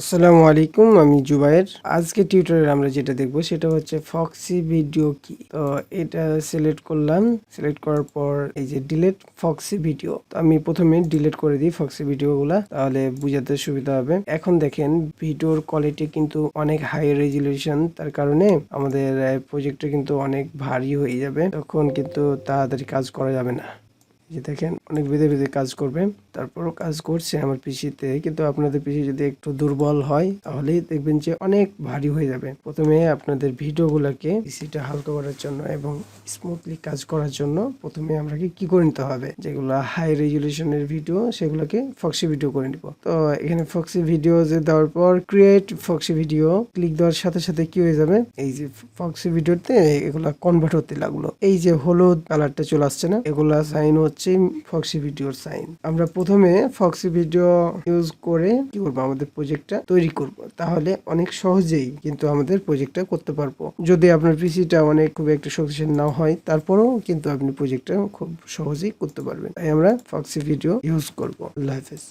আসসালামু আলাইকুম, আমি জুবায়ের। আজকে টিউটোরিয়াল আমরা যেটা দেখব সেটা হচ্ছে ফক্সি ভিডিও কি। তো এটা সিলেক্ট করলাম, সিলেক্ট করার পর এই যে ডিলিট ফক্সি ভিডিও, তো আমি প্রথমে ডিলিট করে দিই ফক্সি ভিডিওগুলা, তাহলে বুঝাতে সুবিধা হবে। এখন দেখেন ভিডিওর কোয়ালিটি কিন্তু অনেক হাই রেজুলেশন, তার কারণে আমাদের প্রজেক্টটা কিন্তু অনেক ভারী হয়ে যাবে, তখন কিন্তু তাড়াতাড়ি কাজ করা যাবে না। যে দেখেন অনেক বেঁধে বেঁধে কাজ করবে, তারপরও কাজ করছে আমার পিসিতে, কিন্তু আপনাদের পিসি যদি একটু দুর্বল হয় তাহলেই দেখবেন যে অনেক ভারী হয়ে যাবে। প্রথমে আপনাদের ভিডিওগুলোকে পিসিটা হালকা করার জন্য এবং স্মুথলি কাজ করার জন্য প্রথমে আমরাকে কি করে নিতে হবে, যেগুলো হাই রেজুলেশনের ভিডিও সেগুলোকে ফক্সি ভিডিও করে নিব। তো এখানে ফক্সি ভিডিও যে দেওয়ার পর ক্রিয়েট ফক্সি ভিডিও ক্লিক দেওয়ার সাথে সাথে কি হয়ে যাবে, এই যে ফক্সি ভিডিওতে এগুলা কনভার্ট হতে লাগলো। এই যে হলুদ কালারটা চলে আসছে না, এগুলা সাইন হচ্ছে ফক্সি ভিডিওর সাইন। আমরা প্রথমে ফক্সি ভিডিও ইউজ করে কি করবো, আমাদের প্রজেক্টটা তৈরি করব, তাহলে অনেক সহজেই কিন্তু আমাদের প্রজেক্টটা করতে পারবো। যদি আপনার পিসিটা অনেক খুব একটা শক্তিশালী না হয়, তারপরেও কিন্তু আপনি প্রজেক্টটা খুব সহজেই করতে পারবেন। তাই আমরা ফক্সি ভিডিও ইউজ করব। আল্লাহ হাফেজ।